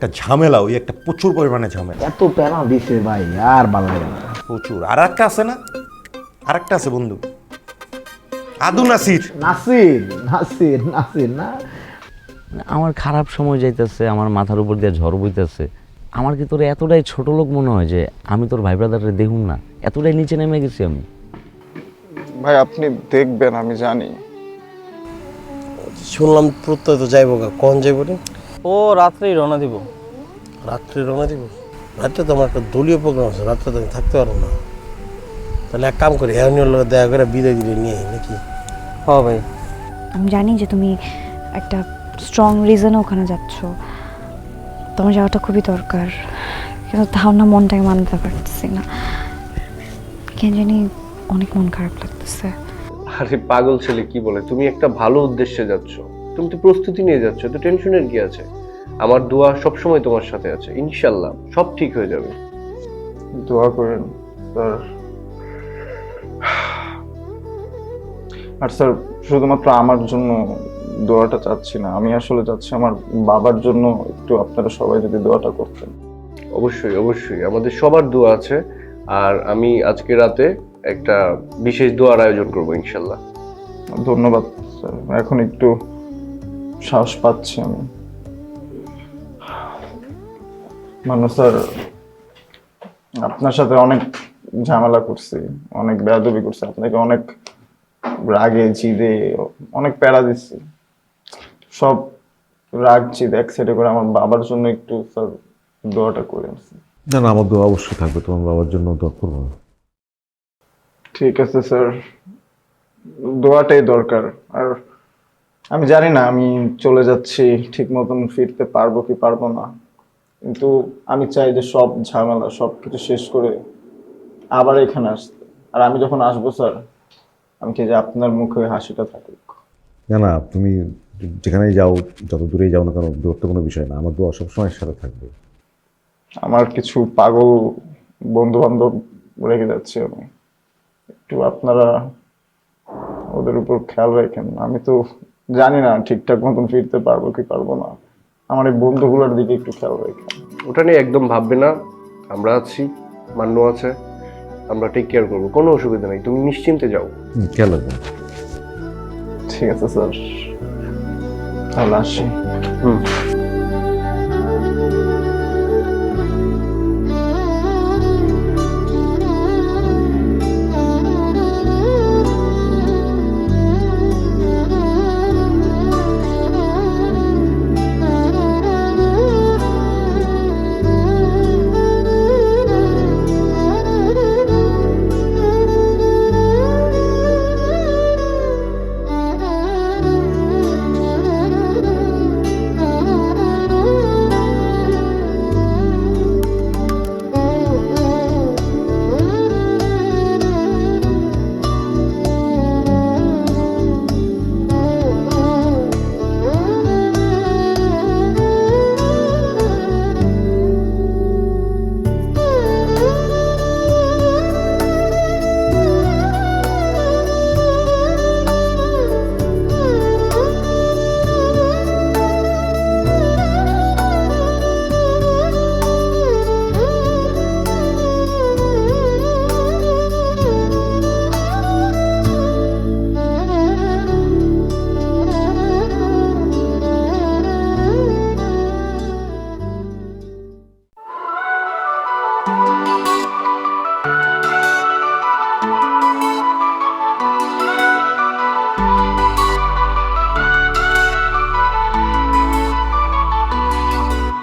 একটা ঝামেলা, ওই একটা প্রচুর পরিমাণে ঝামেলা, এত প্যারা দিছে ভাই, আর ভালো লাগে না। প্রচুর। আর একটা আছে না, আর একটা আছে বন্ধু, আদু নাসির। নাসির নাসির নাসির না, আমার খারাপ সময় যাইতেছে, আমার মাথার উপর দিয়ে ঝড় বইতেছে। আমার কি তোর এতটাই ছোট লোক মনে হয় যে আমি তোর ভাই ব্রাদারে দেখুন না? এতটাই নিচে নেমে গেছি আমি। ভাই আপনি দেখবেন, আমি জানি। শুনলাম প্রত্যয় তো যাইব গা, কখন যাইব রে? ও রাত্রেই রওনা দিব। রাত্রে রওনা দিব? রাত্রে তো আমার একটা দলীয় প্রোগ্রাম আছে, রাত্রে তো আমি থাকতে পারবো না। তাহলে এক কাম করি, হ্যাঁ লোক দেখা করে বিদায় দিলে নিয়ে নাকি? হ্যাঁ ভাই, আমি জানি যে তুমি একটা স্ট্রং রিজনে ওখানে যাচ্ছ, তোমার যাওয়াটা খুবই দরকার, কিন্তু তাও না মনটাকে মানতে পারতেছি না, কেন জানি অনেক মন খারাপ লাগতেছে। আরে পাগল ছেলে কি বলে, তুমি একটা ভালো উদ্দেশ্যে যাচ্ছ, তুমি তো প্রস্তুতি নিয়ে যাচ্ছ, তো টেনশনের কি আছে? আমার দোয়া সবসময় তোমার সাথে আছে, ইনশাল্লাহ সব ঠিক হয়ে যাবে। দোয়া করেন স্যার। আর স্যার শুধুমাত্র আমার জন্য দোয়াটা চাচ্ছি না, আমি আসলে চাচ্ছি আমার বাবার জন্য একটু আপনারা সবাই যদি দোয়াটা করতেন। অবশ্যই অবশ্যই, আমাদের সবার দোয়া আছে। আর আমি আজকে রাতে একটা বিশেষ দোয়ার আয়োজন করবো ইনশাল্লাহ। ধন্যবাদ স্যার, এখন একটু সাহস পাচ্ছি আমি। মানে স্যার আপনার সাথে অনেক ঝামেলা করছি, অনেক বেয়াদবি করছি, আপনাকে অনেক রাগে জিদে অনেক প্যারা দিচ্ছি। সব রাগ জিদ এক সাইডে করে আমার বাবার জন্য একটু স্যার দোয়াটা করেন। না না, আমার দোয়া অবশ্যই থাকবে, তোমার বাবার জন্য দোয়া করবো। ঠিক আছে স্যার, দোয়াটাই দরকার। আর আমি জানি না আমি চলে যাচ্ছি ঠিক মতন ফিরতে পারবো কি পারবো না, কিন্তু আমি চাই যে সব ঝামেলা সব কিছু শেষ করে আবার এখানে আসতে। আর আমি যখন আসবো স্যার, আমি কি যে আপনার মুখে হাসিটা থাকুক। না না, তুমি যেখানেই যাও, যত দূরেই যাও না কেন, দূরত্ব কোনো বিষয় না, আমার দোয়া সবসময় সাথে থাকবে। আমার কিছু পাগল বন্ধু বান্ধব রেখে যাচ্ছি আমি, একটু আপনারা ওদের উপর খেয়াল রাখেন। আমি তো জানি না ঠিকঠাক মতন ফিরতে পারবো কি পারবো না, আমার এই বন্ধুগুলোর দিকে একটু খেয়াল রাখেন। ওটা নিয়ে একদম ভাববে না, আমরা আছি, মান্য আছে, আমরা টেক কেয়ার করবো, কোনো অসুবিধা নেই, তুমি নিশ্চিন্তে যাও। খেয়াল রাখবেন। ঠিক আছে স্যার, তাহলে আসি।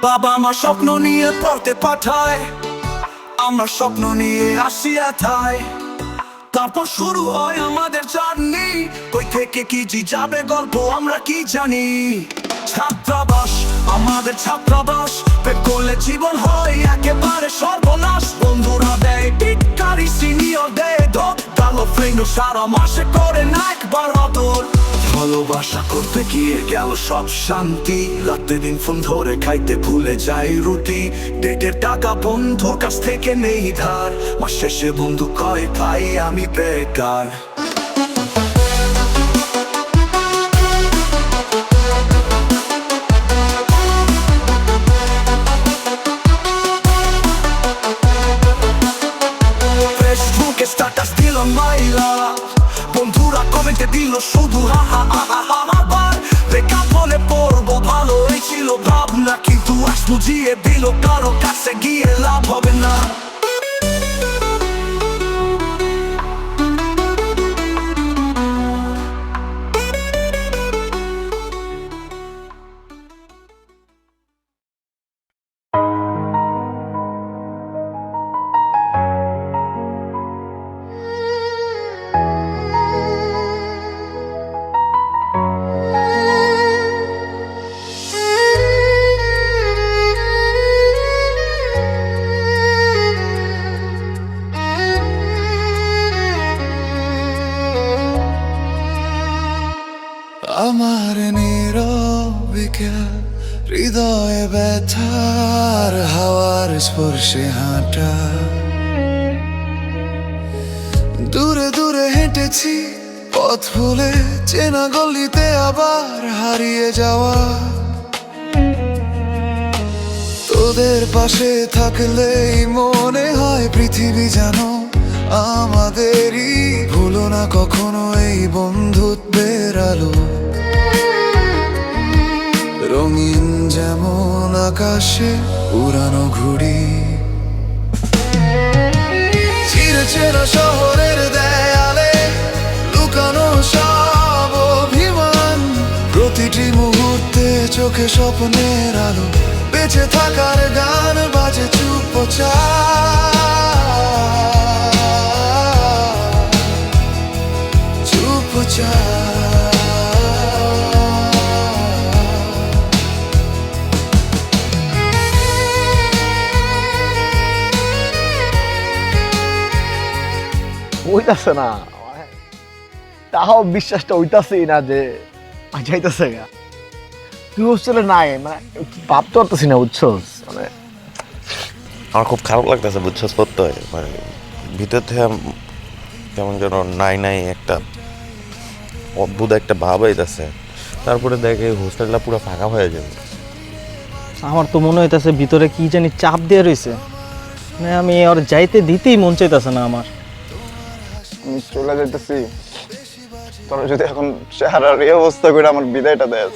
বাবা আমার স্বপ্ন নিয়ে পড়তে পাঠায়, আমরা স্বপ্ন নিয়ে আসিয়া থাই, তারপর শুরু হয় আমাদের জার্নি। কই থেকে কি জি যাবে গল্প আমরা কি জানি। ছাত্রাবাস আমাদের ছাত্রাবাস, পেট করলে জীবন হয় একেবারে সর্বনাশ। বন্ধুরা দেয় টিটকারি, সিনিয়র দেয় ধর, কালো ফ্রেন্ড সারা মাসে করে না একবার আদর। ভালোবাসা করতে গিয়ে গেল সব শান্তি, রাতে দিন ফোন ধরে খাইতে ভুলে যাই রুটি। ডেটের টাকা বন্ধুর কাছ থেকে নেই ধার, মাস শেষে বন্ধু কয় ভাই আমি বেকার। বুঝিয়ে দিল কারো কাছে গিয়ে লাভ হবে না। আমার নীরবিকা হৃদয়ে ব্যথার হাওয়ার স্পর্শে হাঁটা, দূরে দূরে হেঁটেছি পথ ভুলে, চেনা গলিতে আবার হারিয়ে যাওয়া। তোদের পাশে থাকলেই মনে হয় পৃথিবী যেন আমাদেরই। ভুলো না কখনো এই বন্ধুত্বের আলো, রঙিন যেমন আকাশে উড়ানো ঘুড়ি। চিরে চেনা শহরের দেয়ালে লুকানো সব অভিমান, প্রতিটি মুহূর্তে চোখে স্বপ্নের আলো, বেঁচে থাকার গান বাজে চুপচাপ। হইতাছে না, তাহাও বিশ্বাসটা হইতাছেই না যে যাইতেছে গা। তুই হোস্টেলে নাই, মানে ভাবতে পারতেছি না, বুঝছস? মানে আমার খুব খারাপ লাগতেছে, বুঝছস? করতে হয় মানে ভিতর থেকে কেমন যেন নাই নাই একটা অদ্ভুত একটা ভাব আইতাছে। তারপরে দেখে হোস্টেলটা পুরো ফাঁকা হয়ে যাবে। আমার তো মনে হইতাছে ভিতরে কি জানি চাপ দিয়ে রয়েছে, মানে আমি ওর যাইতে দিতেই মন চাইতেছে না আমার। আমি চলে যেতেছি, তোরা যদি এখন চেহারার এই অবস্থা করে আমার বিদায়টা দেয়,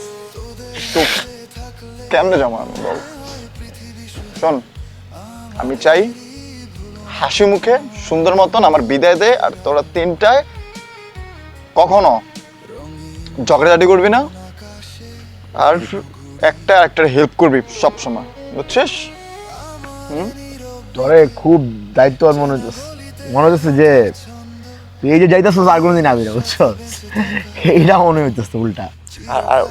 তো কেমনে জমা বল? শোন, আমি চাই হাসি মুখে সুন্দর মতন আমার বিদায় দে, আর তোরা তিনটায় কখনো ঝগড়াঝাটি করবি না, আর একটা একটার হেল্প করবি সব সময়, বুঝছিস? তোরে খুব দায়িত্ববান মনে হইতেছে যে তুই এই যে যাইতেছিস আর কোনোদিন আবি না, বুঝছস? এইটা মনে হইতেছে উল্টা। আর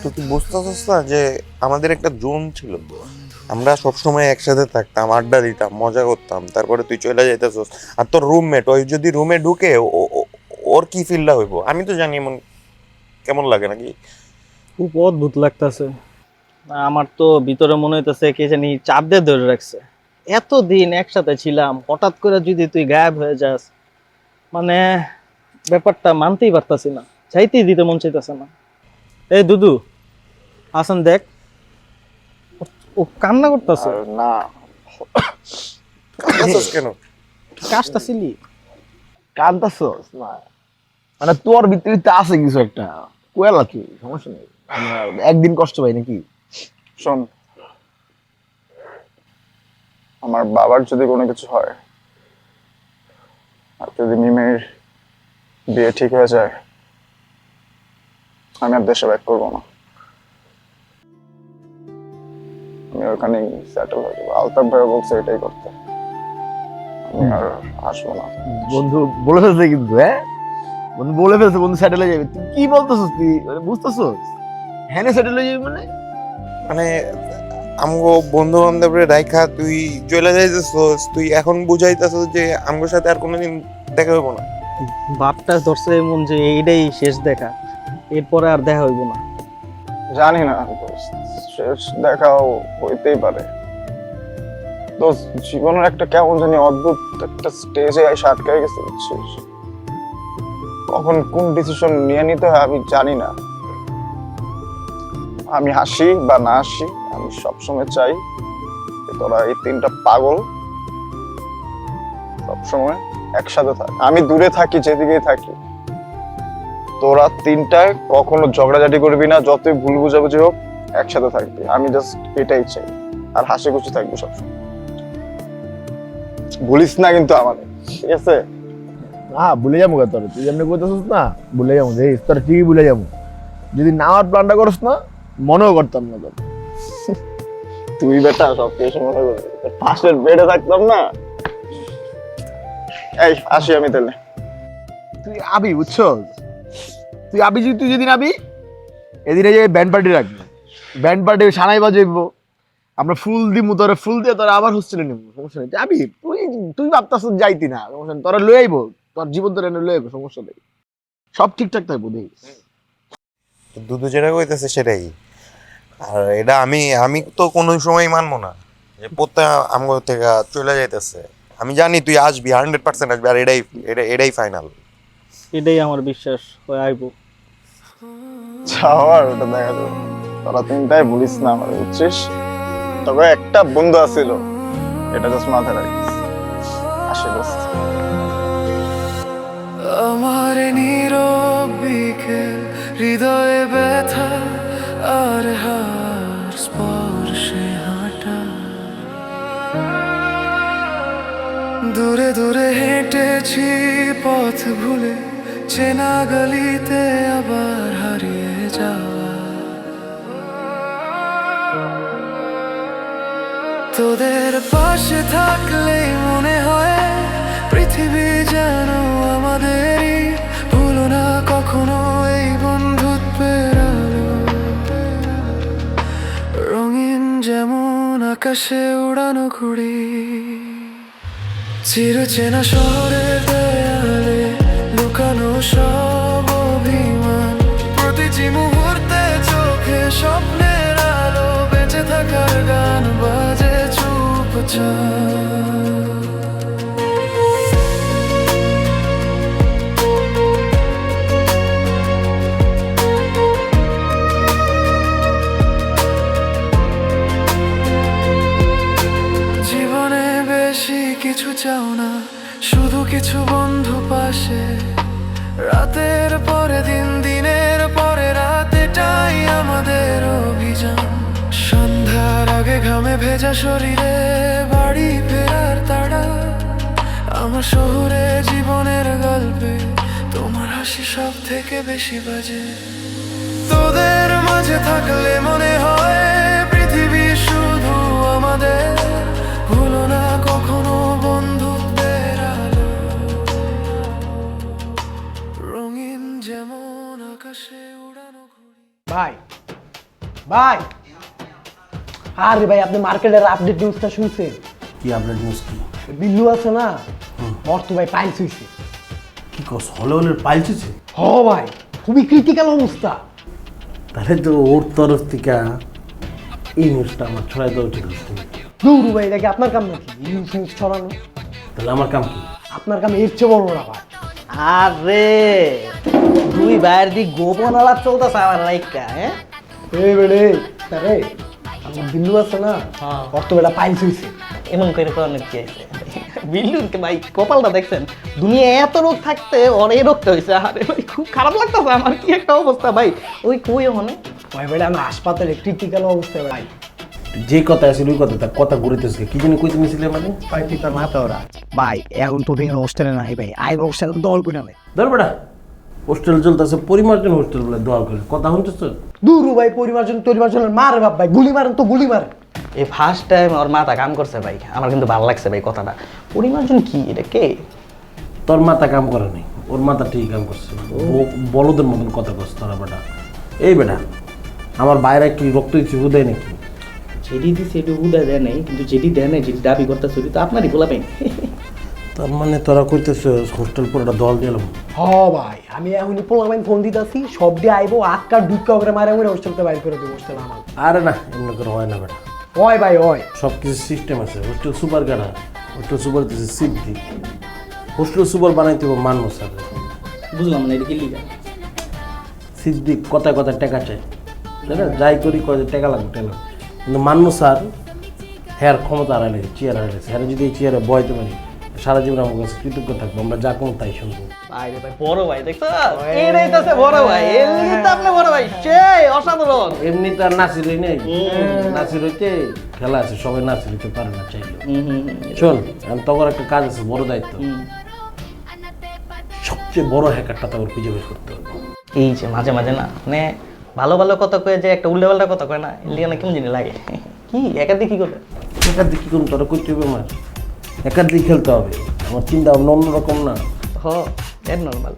তুই বুঝতেছিস না যে আমাদের একটা জোন ছিল, আমরা সবসময় একসাথে থাকতাম, আড্ডা দিতাম, মজা করতাম। তারপরে তুই চলে যাইতেছিস, আর তোর রুমমেট ওই যদি রুমে ঢুকে ওর কি ফিলটা হইব আমি তো জানি। এমন কেমন লাগে নাকি? খুব অদ্ভুত লাগতেছে আমার তো। ভিতরে মনে হইতেছে কে জানি চাপ দিয়ে ধরে রাখছে। এতদিন একসাথে ছিলাম, হঠাৎ করে যদি তুই গায়েব হয়ে যাস, মানে ব্যাপারটা মানতেই পারতাছি না, চাইতেই দিতে মন চাইতেছে না। এই দুদু, আসেন দেখ, ও কান্না করতেছে। না কেন কাশতাছিলি? কাঁদতাছস না, মানে তোর ভিতরে আছে কিছু একটা, কোয়েলা কি সমস্যা নেই, আমরা একদিন কষ্ট পাই নাকি? শোন, আমার বাবার যদি কোনো কিছু হয়, আর যদি মিমের বিয়ে ঠিক হয়ে যায়, আমি আর দেশে ব্যাক করবো না, আমি ওখানেই সেটেল হয়ে যাবো। আলতাফ ভাই বলছে এটাই করতে, আমি আর আসবো না। বন্ধু বলে ফেলছে কিন্তু, বন্ধু বলে ফেলছে বন্ধু সেটেল হয়ে যাবে। তুই কি বলতেছিস? তুই বুঝতেছিস হ্যাঁ সেটেল হয়ে যাবে মানে? মানে আমগো বন্ধু বান্ধবের রাইখা তুই চলে যাইতেছস, তুই এখন বুঝাইতেছস যে আমগোর সাথে আর কোনোদিন দেখা হইব না। বাপটা ধরছে এমন যে এইটাই শেষ দেখা, এরপরে আর দেখা হইব না। জানি না, শেষ দেখাও হইতেই পারে। তো জীবনের একটা কেমন জানি অদ্ভুত একটা স্টেজে এসে আটকে গেছে, বুঝছিস? কখন কোন ডিসিশন নিয়ে নিতে হয় আমি জানি না। আমি হাসি বা না হাসি, আমি সবসময় চাই যে তোরা এই তিনটা পাগল সবসময় একসাথে থাক। আমি দূরে থাকি, যেদিকেই থাকি, তোরা তিনটায় কখনো ঝগড়াঝাটি করবি না, যতই ভুল বুঝাবুঝি হোক একসাথে থাকবি। আমি জাস্ট এটাই চাই। আর হাসি খুশি থাকবো সবসময়। ভুলিস না কিন্তু আমাদের, ঠিক আছে? না ভুলে যাবো তোর, তুই যেমনি করতেছিস না ভুলে যাবো, দেখিস তোর ঠিকই ভুলে যাবো। যদি নাওয়ার প্ল্যানটা করস না মনেও করতাম না তোর। তুই বেটা সব কিছু মনে করবি, পাশের বেডে থাকতাম না। এই আসি আমি তাহলে। তুই আবি বুঝছো, তুই আবি যদি তুই যেদিন আবি এদিনে যে ব্যান্ড পার্টি রাখবি, ব্যান্ড পার্টি সানাই বাজাইবো, আমরা ফুল দিমু তোরে, ফুল দিয়ে তোরা আবার হোস্টেলে নিবো, সমস্যা নেই। তুই আবি, তুই তুই ভাবতাস যাইতি না, সমস্যা নেই, তোরা লয়ে আইবো, তোর জীবন তোর এনে লয়ে আইবো, সমস্যা নেই, সব ঠিকঠাক থাকবো দেখিস। দুদু যেটা কইতেছে সেটাই। আর এটা আমি তো কোনো সময় মানবো না যে প্রত্যেক আমগো থেকে চলে যাইতেছে। আমি জানি তুই আসবি, 100% আসবি, আর এটাই ফাইনাল। এটাই আমার বিশ্বাস হয়ে আইবো। যাওয়ার ওটা দেখা যাবে, তোরা তিনটাই বলিস না আমার, বুঝছিস? তবে একটা বন্ধু আছিল, এটা জাস্ট মাথায় রাখিস। আসে দোস্ত। আমার নীরব বিকেল, হৃদয়ে ব্যথা আর হার স্পর্শে হাঁটা, দূরে দূরে হেঁটেছি পথ ভুলে, চেনা গলিতে আবার হারিয়ে যাওয়া। তোদের পাশে থাকলে মনে হয় পৃথিবী যেন আমাদেরই, ভুলো না কখনো এই বন্ধুত্বের আলো, রঙিন যেমন আকাশে উড়ানো ঘুড়ি। চিরচেনা শহরের দেয়ালে লুকানো সব অভিমান, প্রতিটি মুহূর্তে চোখে স্বপ্নের আলো, বেঁচে থাকার গান বাজে চুপচাপ। জীবনে বেশি কিছু চাও না, শুধু কিছু বন্ধু পাশে, রাতের পরে দিন, দিনের পরে রাত, এটাই আমাদের অভিযান। সন্ধ্যার আগে ঘামে ভেজা শরীরে বাড়ি ফেরার তাড়া, আমার শহরে জীবনের গল্পে তোমার হাসি সব থেকে বেশি বাজে। তোদের মাঝে থাকলে মনে হয় পৃথিবী শুধু আমাদের, ভুলো না কখনো বন্ধুত্বের আলো, রঙিন যেমন আকাশে উড়ানো ঘুড়ি। ভাই ভাই, আরে ভাই আপনি মার্কেটের আপডেট নিউজটা শুনছেন? কি আপডেট নিউজ? কি বিল্লু আছে না, অর্থ ভাই পাইলস হইছে। কি কস? হলে হলে পাইলছে? হ ভাই, খুবই ক্রিটিক্যাল অবস্থা। তাহলে তো ওর তরফ থেকে এই নিউজটা আমার ছড়াই দেওয়া উচিত। দৌড়ু ভাই, এটাকে আপনার কাম নাকি নিউজ নিউজ ছড়ানো? তাহলে আমার কাম কি? আপনার কাম এর চেয়ে বড় না ভাই। আরে দুই ভাইয়ের দিক গোপন আলাপ চলতেছে আমার লাইকটা। হ্যাঁ এই বেড়ে তারে আমার বিল্লু আছে না, অর্থ বেটা পাইলস হইছে। এমন করে তো অনেক কি আছে বিল্লুরকে ভাই, কপালটা দেখছেন, দুনিয়া এত রোগ থাকতে অনেক রোগটা হয়েছে। আরে ভাই খুব খারাপ লাগতেছে আমার, কি একটা অবস্থা ভাই। ওই কই ওখানে ভাই বেটা আমি হাসপাতালে ক্রিটিক্যাল অবস্থায় ভাই। যে কথা আছে ওই কথা, তার কথা ঘুরেতেছে কি জানি কইতে মিছিলে মানে ভাই তুই তার মাথা ওরা ভাই, এখন তো ভেঙে হোস্টেলে নাই ভাই, আই হোস্টেলে দল করে নাই। ধর বেটা, হোস্টেল চলতেছে, পরিমার্জন হোস্টেল বলে দোয়াল করে কথা শুনছিস? দূরু ভাই, পরিমার্জনের মারে বাপ ভাই, গুলি মারেন তো গুলি মারেন। এই ফার্স্ট টাইম ওর মাথা কাম করছে ভাই, আমার কিন্তু ভালো লাগছে ভাই কথাটা। পরিমার্জন কি এটা কে? তোর মাথা কাম করে নাই, ওর মাথা ঠিক কাম করছে। বলদের মতন কথা করছে তোরা বেটা। এই বেটা, আমার বাইরে কি রক্ত দিচ্ছি হুদায় নাকি? যেটি দিচ্ছে এটু হুদায় দেয় নাই, কিন্তু যেটি দেয় নাই, যেটি দাবি করতেছে তো আপনারই বলা পাই। তার মানে তোরা কইতেছে হোস্টেল পুরোটা দল দিলাম? হ ভাই, আমি এখনই পোলামাইন ফোন দিতেছি, সব দিয়ে আইবো, আটকা ঢুকা করে মারে মারে হোস্টেলতে বাইর করে দেবো হোস্টেল আমার। আরে না, এমনি করে হয় না বেটা। হয় ভাই হয়, সব কিছু সিস্টেম আছে। হোস্টেল সুপার কারা? হোস্টেল সুপার দিচ্ছে সিদ্দিক। হোস্টেল সুপার বানাইতে হবে মান্য স্যার। বুঝলাম না এটা কি লিগা? সিদ্দিক কথায় কথায় টাকা চাই, তাই না? যাই করি কয় টাকা লাগবে টাকা, কিন্তু মান্য স্যার হ্যার ক্ষমতা হারাই লেগেছে, চেয়ার হারাই লেগেছে। হ্যাঁ যদি এই চেয়ারে বয়তে পারি সারা জীবন আমার কাছে কৃতজ্ঞ থাকবো, আমরা যা কোনো তাই শুনবো। ভাই রে ভাই, বড় ভাই দেখছো, এটাই তো আছে বড় ভাই, এর লিগে তো আপনি বড় ভাই, সেই অসাধারণ। এমনি তো আর নাসির হই নেই, নাসির হইতে খেলা আছে, সবাই নাসির হইতে পারে না চাইলে। শোন, আমি তখন একটা কাজ আছে, বড় দায়িত্ব, সবচেয়ে বড় হ্যাকারটা তখন খুঁজে বের করতে হবে। এই যে মাঝে মাঝে না মানে ভালো ভালো কথা কয়ে যে একটা উল্টা পাল্টা কথা কয় না, এর লিগে না কেমন জিনিস লাগে। কি একার দিয়ে কি করে? একার দিয়ে কি করুন, তোরা করতে হবে আমার, একার দিয়ে খেলতে হবে, আমার চিন্তা ভাবনা অন্যরকম না। হ, এর নর্মাল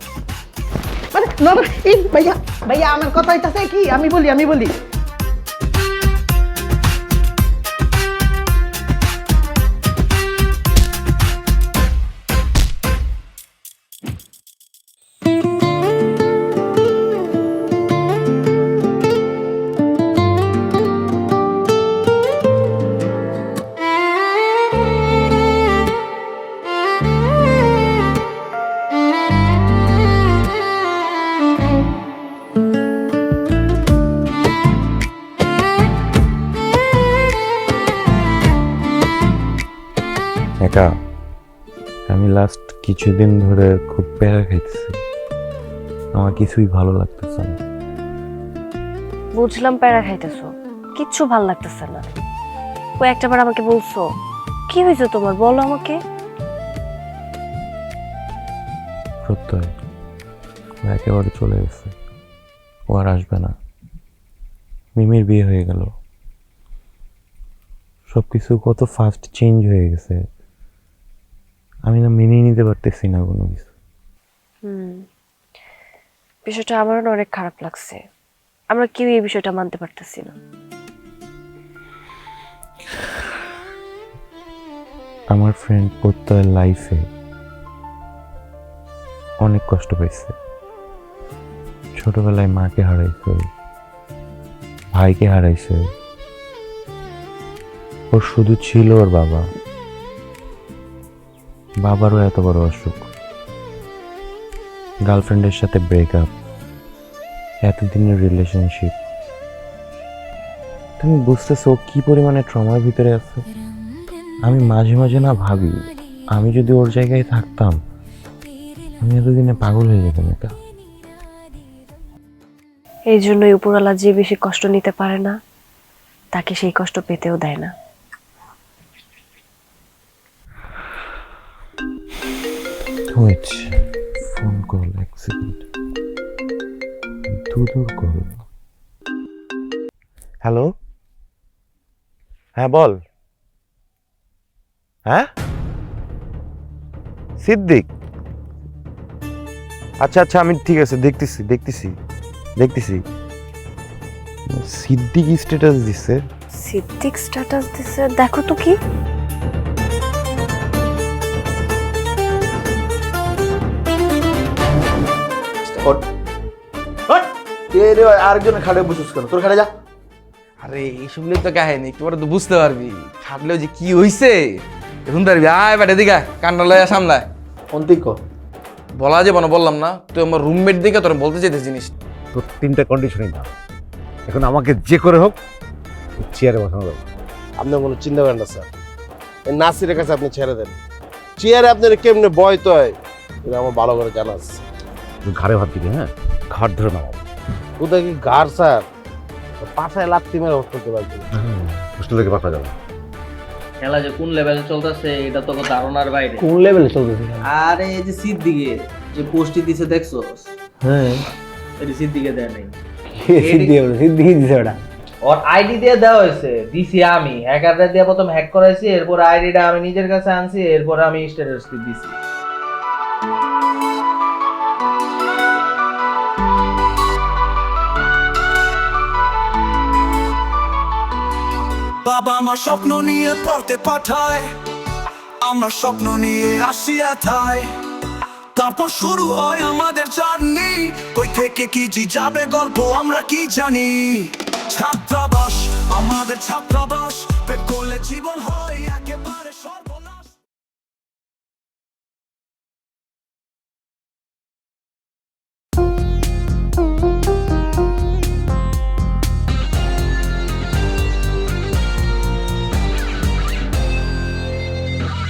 মানে নর্মাল। এই ভাইয়া ভাইয়া আমার কথা হইতাছে কি, আমি বলি একা আমি লাস্ট কিছুদিন ধরে খুব প্যারা খাইতেছি, আমার কিছুই ভালো লাগতেছে না। বুঝলাম প্যারা খাইতেছো, কিচ্ছু ভাল লাগতেছে না। কয়েকটাবার আমাকে বলছো, কি হয়েছে তোমার, বলো আমাকে। প্রত্যয় ও একেবারে চলে গেছে, ও আর আসবে না। মিমির বিয়ে হয়ে গেল, সবকিছু কত ফাস্ট চেঞ্জ হয়ে গেছে, আমি না মেনে নিতে পারতেছি না কোনো কিছু। বিষয়টা আমারও না অনেক খারাপ লাগছে, আমরা কেউ এই বিষয়টা মানতে পারতেছি না। আমার ফ্রেন্ড প্রত্যয়ের লাইফে অনেক কষ্ট পাইছে, ছোটবেলায় মাকে হারাইছে, ভাইকে হারাইছে, ওর শুধু ছিল ওর বাবা, বাবারও এত বড় অসুখ, গার্লফ্রেন্ডের সাথে ব্রেকআপ, এতদিনের রিলেশনশিপ। তুমি বুঝতেছো কি পরিমাণে ট্রমার ভিতরে আছে? আমি মাঝে মাঝে না ভাবি, আমি যদি ওর জায়গায় থাকতাম আমি এতদিনে পাগল হয়ে যেতাম একা। এই জন্যই উপরওয়ালা যে বেশি কষ্ট নিতে পারে না, তাকে সেই কষ্ট পেতেও দেয় না। ওয়েট, ফোন কল, এক সেকেন্ড, দুদূর কল। হ্যালো, হ্যাঁ বল। হ্যাঁ সিদ্দিক, আচ্ছা আচ্ছা, আমি ঠিক আছে, দেখতেছি। সিদ্দিক স্ট্যাটাস দিছে। সিদ্দিক স্ট্যাটাস দিছে, দেখো তো কি। আরেকজনের খাটে বসিস কেন, তোর খাটে যা। আরে এইসব নিয়ে তো কাহিনী একটু পরে তো বুঝতে পারবি, খাটলেও যে কি হইছে এখন পারবি। আয় বেটা দিঘা কান্না লয়া সামলায় অন্তিক বলা যাবে না, বললাম না তুই আমার রুমমেট দিকে তোর বলতে চাইতে জিনিস। তোর তিনটা কন্ডিশনই না, এখন আমাকে যে করে হোক চেয়ারে বসানো যাবে। আপনার কোনো চিন্তা করেন না স্যার, এই নাসিরের কাছে আপনি ছেড়ে দেন, চেয়ারে আপনার কেমনে বয় তো হয় এটা আমার ভালো করে জানা আছে। তুই ঘাড়ে ভাত দিবি, হ্যাঁ ঘাট ধরে নামাবো। কোথায় কি গার স্যার, পাশায় লাত্তি মেরে হোস্টেল চলে আসবে, হোস্টেল থেকে পাঠা যাবে। খেলা যে কোন লেভেলে চলতেছে এটা তো ধারণার বাইরে। কোন লেভেলে চলতেছে? আরে এই যে সিদ্দিকে যে পোস্টটি দিছে দেখছো? হ্যাঁ, এটা সিদ্দিকে দেয় নাই, সিদ্দিকি দিছে ওটা। ওর আইডি দিয়ে দেওয়া হয়েছে, দিছি আমি হ্যাকারদের দিয়ে প্রথম হ্যাক করাইছি, এরপর আইডিটা আমি নিজের কাছে আনছি, এরপর আমি স্ট্যাটাস দিছি। বাবা আমার স্বপ্ন নিয়ে পড়তে পাঠায়, আমরা স্বপ্ন নিয়ে আসি এথায়, তারপর শুরু হয় আমাদের জার্নি, কই থেকে কি যাবে গল্প আমরা কি জানি। ছাত্রাবাস আমাদের ছাত্রাবাস, পেট করলে জীবন